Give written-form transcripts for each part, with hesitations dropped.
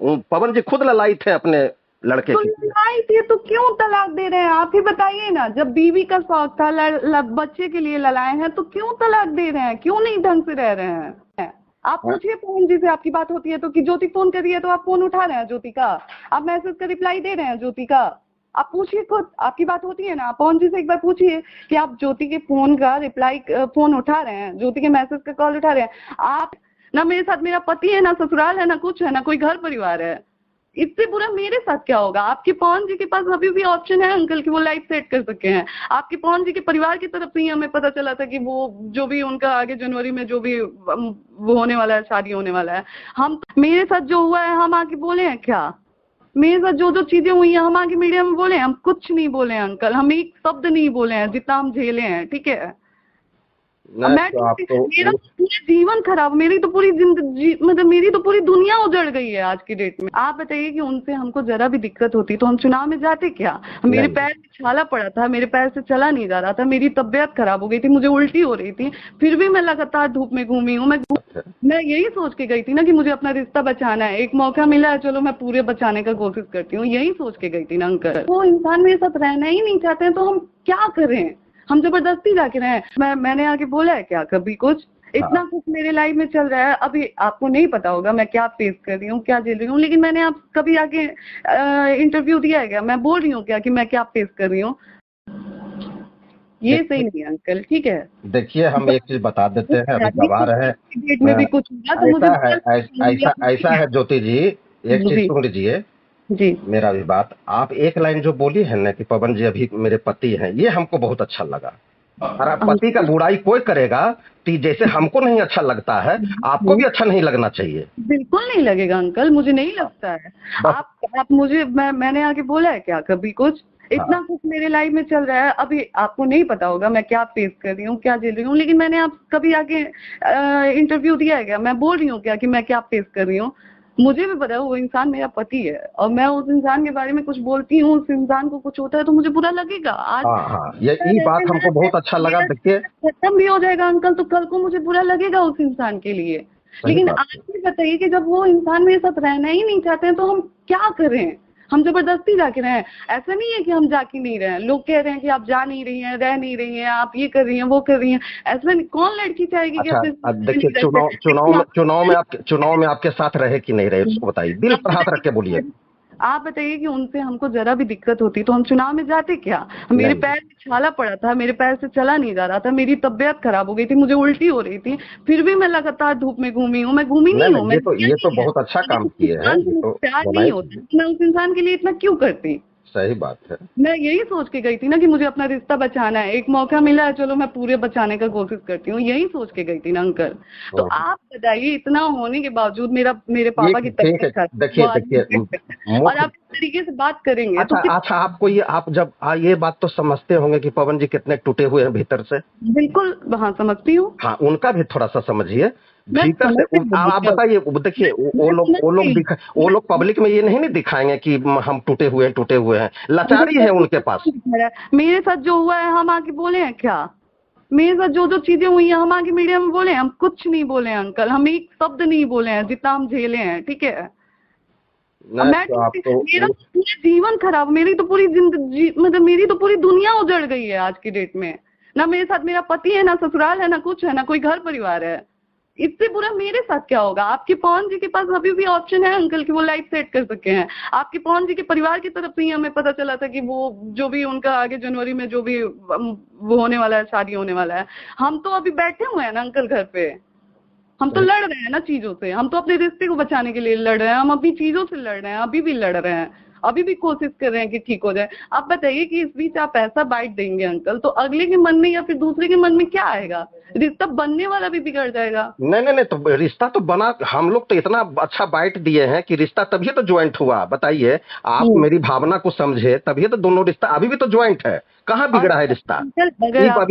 पवन जी खुद ललाई थे अपने लड़के तो की। लड़ाई थी तो क्यों तलाक दे रहे हैं? आप ही बताइए ना, जब बीवी का शौक था, बच्चे के लिए लड़ाए हैं, तो क्यों तलाक दे रहे हैं? क्यों नहीं ढंग से रह रहे हैं? आप हाँ? पूछिए पवन जी से, आपकी बात होती है तो, कि ज्योति फोन कर रही है तो आप फोन उठा रहे हैं ज्योति का, आप मैसेज का रिप्लाई दे रहे हैं ज्योति का। आप पूछिए खुद, आपकी बात होती है ना, आप पवन जी से एक बार पूछिए कि आप ज्योति के फोन का रिप्लाई, फोन उठा रहे हैं, ज्योति के मैसेज का कॉल उठा रहे हैं आप? ना मेरे साथ मेरा पति है, ना ससुराल है, ना कुछ है, ना कोई घर परिवार है। इससे बुरा मेरे साथ क्या होगा? आपके पवन जी के पास अभी भी ऑप्शन है अंकल कि वो लाइफ सेट कर सके हैं। आपके पवन जी के परिवार की तरफ से ही हमें पता चला था कि वो जो भी उनका आगे जनवरी में जो भी वो होने वाला है, शादी होने वाला है। हम, मेरे साथ जो हुआ है हम आके बोले हैं क्या? मेरे साथ जो जो चीजें हुई हैं हम आके मीडिया में बोले हैं? हम कुछ नहीं बोले हैं अंकल, हम एक शब्द नहीं बोले हैं जितना हम झेले हैं, ठीक है? अब नहीं मैं तो आप तो मेरा पूरा जीवन खराब, मेरी तो पूरी जिंदगी, मतलब मेरी तो पूरी दुनिया उजड़ गई है आज की डेट में। आप बताइए कि उनसे हमको जरा भी दिक्कत होती तो हम चुनाव में जाते क्या? मेरे नहीं। पैर में छाला पड़ा था, मेरे पैर से चला नहीं जा रहा था, मेरी तबीयत खराब हो गई थी, मुझे उल्टी हो रही थी, फिर भी मैं लगातार धूप में घूमी हूँ। मैं यही सोच के गई थी ना कि मुझे अपना रिश्ता बचाना है, एक मौका मिला है, चलो मैं पूरे बचाने का कोशिश करती हूँ, यही सोच के गई थी ना अंकल। वो इंसान मेरे साथ रहना ही नहीं चाहते हैं तो हम क्या करें? हम जबरदस्ती जाके रहे? मैंने आके बोला है क्या कभी कुछ? इतना हाँ। कुछ मेरे लाइफ में चल रहा है, अभी आपको नहीं पता होगा मैं क्या फेस कर रही हूँ, क्या झेल रही हूँ, लेकिन मैंने आप कभी आके इंटरव्यू दिया है क्या? मैं बोल रही हूँ क्या कि मैं क्या फेस कर रही हूँ? ये सही देखिए, नहीं है अंकल, ठीक है? देखिए हम एक चीज बता देते हैं, अभी गवा रहे हैं। डेट में भी कुछ हुआ तो मुझे ऐसा है, बुरा ऐसा है ज्योति जी, एक चीज जी सुन लीजिए जी मेरा भी बात। आप एक लाइन जो बोली है ना कि पवन जी अभी मेरे पति हैं, ये हमको बहुत अच्छा लगा। और आप पति का अंकल, बुराई कोई करेगा तो जैसे हमको नहीं अच्छा लगता है, आपको भी अच्छा नहीं लगना चाहिए। बिल्कुल नहीं लगेगा अंकल, मुझे नहीं हाँ, लगता है। बस। आप मुझे, मैंने आके बोला है क्या कभी कुछ? हाँ। इतना कुछ मेरे लाइफ में चल रहा है, अभी आपको नहीं पता होगा मैं क्या फेस कर रही हूँ, क्या झेल रही हूँ, लेकिन मैंने आप कभी आके इंटरव्यू दिया है क्या? मैं बोल रही हूँ क्या कि मैं क्या फेस कर रही हूँ? मुझे भी पता है वो इंसान मेरा पति है, और मैं उस इंसान के बारे में कुछ बोलती हूँ, उस इंसान को कुछ होता है तो मुझे बुरा लगेगा। आज हाँ। हाँ, ये बात हमको बहुत अच्छा लगा, मेरा देखिए। खत्म भी हो जाएगा अंकल, तो कल को मुझे बुरा लगेगा उस इंसान के लिए। सही लेकिन बात आज है। भी बताइए कि जब वो इंसान मेरे साथ रहना ही नहीं चाहते हैं तो हम क्या करें? हम जबरदस्ती जाके रहे? ऐसा नहीं है कि हम जाके नहीं रहे, लोग कह रहे हैं कि आप जा नहीं रही हैं, रह नहीं रही हैं, आप ये कर रही हैं, वो कर रही हैं। ऐसा नहीं, कौन लड़की चाहेगी कि अच्छा, अपने अब में देखिए, नहीं रह जाए? चुनाव में आपके साथ रहे कि नहीं रहे, उसको बताइए, दिल आप पर हाथ रख के बोलिए। बताइए, आप बताइए कि उनसे हमको जरा भी दिक्कत होती तो हम चुनाव में जाते क्या? मेरे नहीं। पैर में छाला पड़ा था, मेरे पैर से चला नहीं जा रहा था, मेरी तबीयत खराब हो गई थी, मुझे उल्टी हो रही थी, फिर भी मैं लगातार धूप में घूमी हूँ। मैं घूमी नहीं नहीं हूँ, नहीं, मैंने किया ये तो नहीं है। बहुत अच्छा अगर काम उस किए हैं, इंसान ये से तो मुझे प्यार नहीं बनाए। होता तो मैं उस इंसान के लिए इतना क्यों करती? सही बात है। मैं यही सोच के गई थी ना कि मुझे अपना रिश्ता बचाना है, एक मौका मिला है, चलो मैं पूरे बचाने का कोशिश करती हूँ, यही सोच के गई थी ना अंकल। तो हम्म। आप बताइए, इतना होने के बावजूद मेरे पापा ठीक की ठीक है। तबीयत खराब, वो देखिए आज देखिए, और मुख्य। आप इस तरीके से बात करेंगे तो अच्छा किस? अच्छा, आपको ये, आप जब ये बात तो समझते होंगे कि पवन जी कितने टूटे हुए हैं भीतर से। बिल्कुल, हाँ समझती हूँ। हाँ, उनका भी थोड़ा सा समझिए मैं भीतर से। समझ रही हूँ आप भैया, बताइए, देखिए मैं समझ रही वो हूँ। लोग पब्लिक में ये नहीं दिखाएंगे कि हम टूटे हुए हैं, अंकल, लाचारी है पब्लिक उनके में पास। कौन दिखा रहा है? मेरे साथ जो हुआ है हम आके बोले हैं क्या? मेरे साथ जो जो चीजें हुई हैं हम आके मीडिया में बोले हैं? हम कुछ नहीं बोले हैं अंकल, हम एक शब्द नहीं बोले हैं जितना हम झेले हैं, ठीक है? अब नहीं तो आप तो मेरा पूरा जीवन खराब, मेरी तो पूरी जिंदगी, मतलब मेरी तो पूरी दुनिया उजड़ गई है आज की डेट में। ना मेरे साथ मेरा पति है, ना ससुराल है, ना कुछ है, ना कोई घर परिवार है। इससे बुरा मेरे साथ क्या होगा? आपके पवन जी के पास अभी भी ऑप्शन है अंकल कि वो लाइफ सेट कर सके हैं। आपके पवन जी के परिवार की तरफ से ही हमें पता चला था कि वो जो भी उनका आगे जनवरी में जो भी वो होने वाला है, शादी होने वाला है। हम तो अभी बैठे हुए हैं ना अंकल घर पे, हम तो सही। लड़ रहे हैं ना चीजों से, हम तो अपने रिश्ते को बचाने के लिए लड़ रहे हैं, हम अपनी चीजों से लड़ रहे हैं, अभी भी लड़ रहे हैं, अभी भी कोशिश कर रहे हैं कि ठीक हो जाए। आप बताइए कि इस बीच आप ऐसा बाइट देंगे अंकल तो अगले के मन में या फिर दूसरे के मन में क्या आएगा? रिश्ता बनने वाला भी बिगड़ जाएगा। नहीं नहीं नहीं, तो रिश्ता तो बना, हम लोग तो इतना अच्छा बाइट दिए हैं कि रिश्ता तभी तो ज्वाइंट हुआ, बताइए। आप हम्म। मेरी भावना को समझे, तभी तो दोनों रिश्ता अभी भी तो ज्वाइंट है। कहाँ और बिगड़ा है रिश्ता? अंकल, अगर ये आपको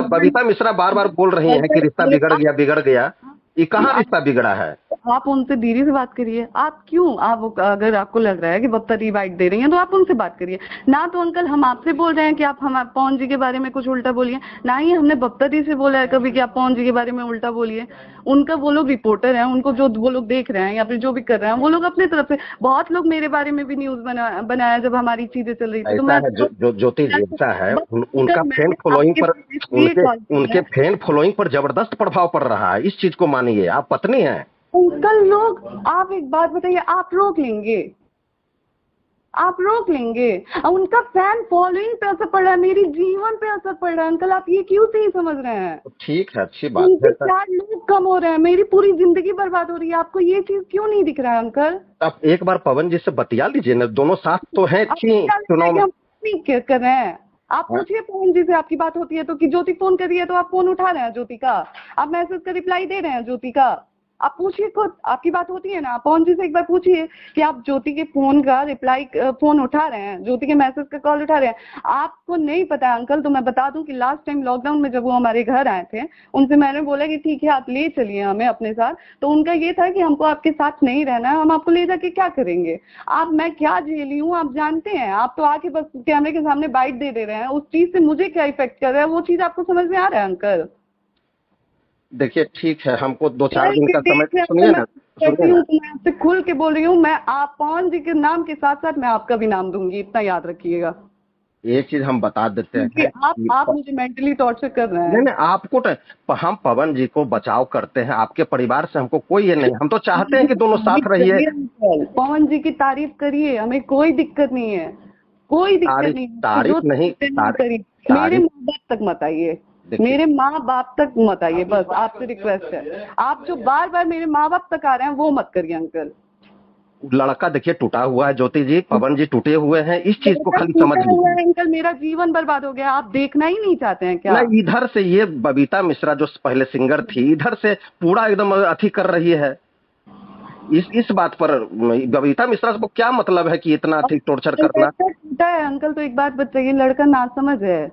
बबीता मिश्रा बार बार बोल रही हैं कि अगर रिश्ता अगर बिगड़ आप गया बिगड़ गया। ये कहाँ आप रिश्ता बिगड़ा है? आप उनसे धीरे से बात करिए। आप क्यों, आप अगर आपको लग रहा है कि बदतरी बाइट दे रही हैं तो आप उनसे बात करिए ना। तो अंकल हम आपसे बोल रहे हैं कि आप हम पवन जी के बारे में कुछ उल्टा बोलिए, ना ही हमने बदतरी से बोला है कभी कि आप पवन जी के बारे में उल्टा बोलिए। उनका, वो लोग रिपोर्टर हैं, उनको जो वो लोग देख रहे हैं या फिर जो भी कर रहे हैं वो लोग अपने तरफ से, बहुत लोग मेरे बारे में भी न्यूज बनाया जब हमारी चीजें चल रही थी। तो ऐसा मैं है जो ज्योति जी, ऐसा है उनका फैन मैंने फॉलोइंग आपके पर, पास इसलिए उनके कॉल किया उनके है। फैन फॉलोइंग पर जबरदस्त प्रभाव पड़ रहा है, इस चीज को मानिए। आप पत्नी हैं। अंकल लोग, आप एक बात बताइए, आप रोक लेंगे? आप रोक लेंगे? उनका फैन फॉलोइंग पे असर पड़ रहा है, मेरी जीवन पे असर पड़ रहा है अंकल, आप ये क्यों नहीं समझ रहे हैं? तो ठीक है, अच्छी बात उनके है सर। 4 लोग कम हो रहे हैं, मेरी पूरी जिंदगी बर्बाद हो रही है, आपको ये चीज क्यों नहीं दिख रहा है अंकल? आप एक बार पवन जी से बतिया लीजिए ना, दोनों साथ तो हैं अब थी क्या लगता है चुनाव कि में। हम नहीं कर रहे हैं? आप हाँ? पूछिए पवन जी से, आपकी बात होती है तो, कि ज्योति फोन कर रही है तो आप फोन उठा रहे हैं ज्योति का, आप मैसेज का रिप्लाई दे रहे हैं ज्योति का। आप पूछिए खुद, आपकी बात होती है ना, आप पवन जी से एक बार पूछिए कि आप ज्योति के फोन का रिप्लाई, फोन उठा रहे हैं, ज्योति के मैसेज का कॉल उठा रहे हैं। आपको नहीं पता है अंकल, तो मैं बता दूं कि लास्ट टाइम लॉकडाउन में जब वो हमारे घर आए थे, उनसे मैंने बोला कि ठीक है आप ले चलिए हमें अपने साथ, तो उनका ये था कि हमको आपके साथ नहीं रहना है, हम आपको ले जाके क्या करेंगे? आप, मैं क्या झेली हूँ आप जानते हैं? आप तो आके बस कैमरे के सामने बाइट दे रहे हैं, उस चीज से मुझे क्या इफेक्ट कर रहा है वो चीज आपको समझ में आ रहा है अंकल? देखिए ठीक है, हमको 2-4 दिन का समय, देख रहे सुनिए हैं, ना, मैं सुनिए कहती हूँ ना। तो मैं आपसे खुल के बोल रही हूँ, मैं आप पवन जी के नाम के साथ साथ मैं आपका भी नाम दूंगी, इतना याद रखिएगा। एक चीज हम बता देते क्योंकि हैं कि आप मुझे मेंटली टॉर्चर कर रहे नहीं हैं। नहीं, आपको तो हम पवन जी को बचाव करते हैं, आपके परिवार से हमको कोई ये नहीं, हम तो चाहते हैं कि दोनों साथ रहिए। पवन जी की तारीफ करिए, हमें कोई दिक्कत नहीं है, कोई दिक्कत तारीफ नहीं है, तो तारीफ जो नहीं, करिए। मेरे तारीफ। माँ बाप तक मत आइए, देखिए, मेरे माँ बाप तक मत आइए, बस आपसे रिक्वेस्ट है। आप जो बार बार मेरे माँ बाप तक आ रहे हैं वो मत करिए अंकल। लड़का देखिए टूटा हुआ है ज्योति जी, पवन जी टूटे हुए हैं, इस चीज को खाली समझ टूटा हुआ लीजिए। है अंकल, मेरा जीवन बर्बाद हो गया, आप देखना ही नहीं चाहते हैं क्या? ना इधर से ये बबीता मिश्रा जो पहले सिंगर थी, इधर से पूरा एकदम अथी कर रही है इस बात पर। बबीता मिश्रा को क्या मतलब है कि इतना अथी टॉर्चर करना? लड़का टूटा है अंकल, तो एक बात बताइए, लड़का नासमझ है,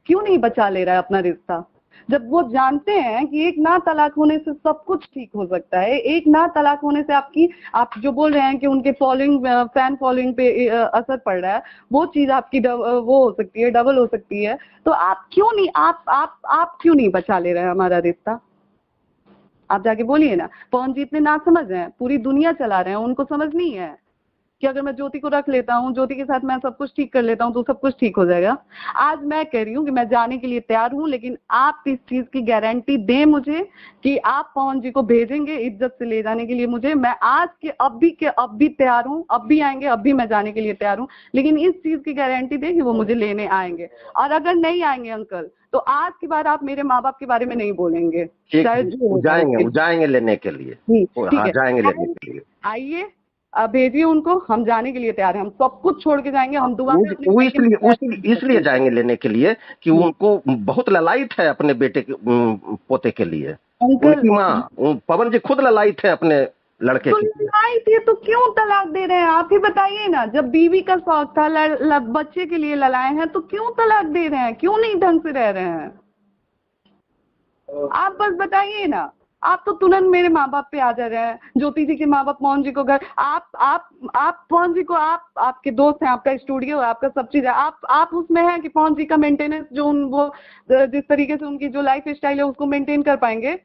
क्यों नहीं बचा ले रहा है अपना रिश्ता? जब वो जानते हैं कि एक ना तलाक होने से सब कुछ ठीक हो सकता है, एक ना तलाक होने से आपकी, आप जो बोल रहे हैं कि उनके फॉलोइंग, फैन फॉलोइंग पे असर पड़ रहा है, वो चीज आपकी वो हो सकती है, डबल हो सकती है। तो आप क्यों नहीं, आप क्यों नहीं बचा ले रहे हैं हमारा रिश्ता? आप जाके बोलिए ना। पवन जी इतने नासमझ हैं, पूरी दुनिया चला रहे हैं, उनको समझ नहीं है कि अगर मैं ज्योति को रख लेता हूँ, ज्योति के साथ मैं सब कुछ ठीक कर लेता हूँ तो सब कुछ ठीक हो जाएगा। आज मैं कह रही हूँ कि मैं जाने के लिए तैयार हूँ, लेकिन आप इस चीज की गारंटी दें मुझे कि आप पवन जी को भेजेंगे इज्जत से ले जाने के लिए मुझे। मैं आज के अब भी तैयार हूँ, अब भी आएंगे, अब भी मैं जाने के लिए तैयार हूँ, लेकिन इस चीज की गारंटी दें कि वो मुझे लेने आएंगे। और अगर नहीं आएंगे अंकल, तो आज के बाद आप मेरे माँ बाप के बारे में नहीं बोलेंगे, ठीक चाहे है, जो हो जाए जाएंगे उसके। वो जाएंगे लेने के लिए। ठीक हाँ, है, जाएंगे लेने के लिए। आइए, अब भेजिए उनको, हम जाने के लिए तैयार हैं, हम सब कुछ छोड़ के जाएंगे, हम दोबारा अपने वो मायके में इसलिए जाएंगे लेने के लिए कि उनको बहुत ललायत है अपने बेटे के, पोते के लिए। अंकल। उनकी माँ पवन जी खुद ललायत है अपने लड़के तो की। लड़ाई थी तो क्यों तलाक दे रहे हैं? आप ही बताइए ना, जब बीवी का शौक था, बच्चे के लिए लड़ाए हैं, तो क्यों तलाक दे रहे हैं? क्यों नहीं ढंग से रह रहे हैं? आप बस बताइए ना। आप तो तुरंत मेरे माँ बाप पे आ जा रहे हैं, ज्योति जी के माँ बाप पवन जी को घर, आप पवन जी को, आप आपके दोस्त हैं, आपका स्टूडियो है, आपका सब चीज है, आप उसमें हैं कि पवन जी का मेंटेनेंस जो वो जिस तरीके से उनकी जो लाइफ स्टाइल है उसको मेंटेन कर पाएंगे?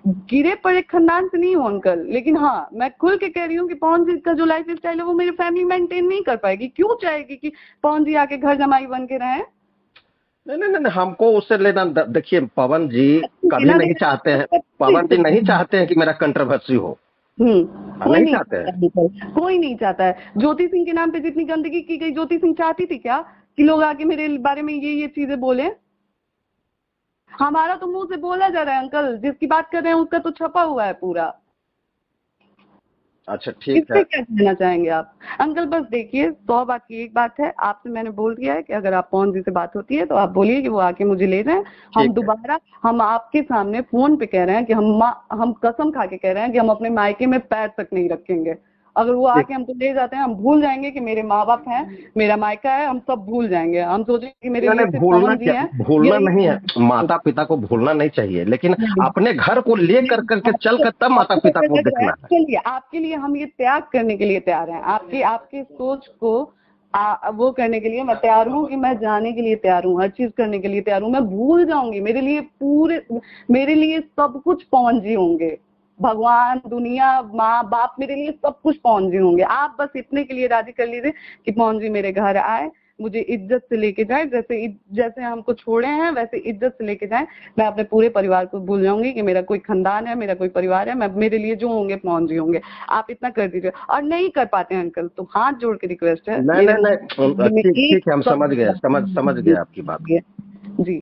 गिरे पड़े खानदान से नहीं हूँ अंकल, लेकिन हाँ मैं खुल के कह रही हूँ कि पवन जी का जो लाइफ स्टाइल है वो मेरी फैमिली मेंटेन नहीं कर पाएगी। क्यों चाहेगी कि पवन जी आके घर जमाई बन के रहें? नहीं नहीं नहीं, हमको उससे लेना, देखिए पवन जी कभी नहीं चाहते हैं, पवन जी नहीं चाहते हैं कि मेरा कंट्रोवर्सी हो। कोई नहीं नहीं चाहते हैं। चाहता है, कोई नहीं चाहता है। ज्योति सिंह के नाम पे जितनी गंदगी की गई, ज्योति सिंह चाहती थी क्या कि लोग आके मेरे बारे में ये चीजें बोले? हमारा तो मुंह से बोला जा रहा है अंकल, जिसकी बात कर रहे हैं उसका तो छपा हुआ है पूरा। अच्छा ठीक इससे है। क्या कहना चाहेंगे आप अंकल? बस देखिए, 100 बात की एक बात है, आपसे मैंने बोल दिया है कि अगर आप पवन जी से बात होती है तो आप बोलिए कि वो आके मुझे ले जाएं। हम दोबारा, हम आपके सामने फोन पे कह रहे हैं कि हम कसम खा के कह रहे हैं कि हम अपने मायके में पैर तक नहीं रखेंगे, अगर वो आके हमको ले जाते हैं, हम भूल जाएंगे कि मेरे माँ बाप हैं, मेरा मायका है, हम सब भूल जाएंगे। हम सोचेंगे कि मेरे लिए सिर्फ भूलना पवन जी हैं। भूलना यही नहीं है, माता पिता को भूलना नहीं चाहिए, लेकिन नहीं, अपने घर को ले कर करके चल कर तब माता आपको पिता अगर को लग रहा है, देखना है। चलिए आपके लिए हम ये त्याग करने के लिए तैयार हैं, आपकी आपकी सोच को वो करने के लिए मैं तैयार हूँ, कि मैं जाने के लिए तैयार हूँ, हर चीज करने के लिए तैयार हूँ। मैं भूल जाऊंगी, मेरे लिए सब कुछ पवन जी होंगे, भगवान, दुनिया, माँ बाप, मेरे लिए सब कुछ पवन जी होंगे। आप बस इतने के लिए राजी कर लीजिए कि पवन जी मेरे घर आए, मुझे इज्जत से लेके जाए, जैसे हमको छोड़े हैं वैसे इज्जत से लेके जाए। मैं अपने पूरे परिवार को भूल जाऊंगी कि मेरा कोई खानदान है, मेरा कोई परिवार है। मेरे लिए जो होंगे पवन जी होंगे। आप इतना कर दीजिए। और नहीं कर पाते हैं अंकल, तो हाथ जोड़ के रिक्वेस्ट है, नहीं मेरे नहीं नहीं, मुंह में ठीक एक ठीक है, हम समझ गए, समझ गए आपकी बात। जी।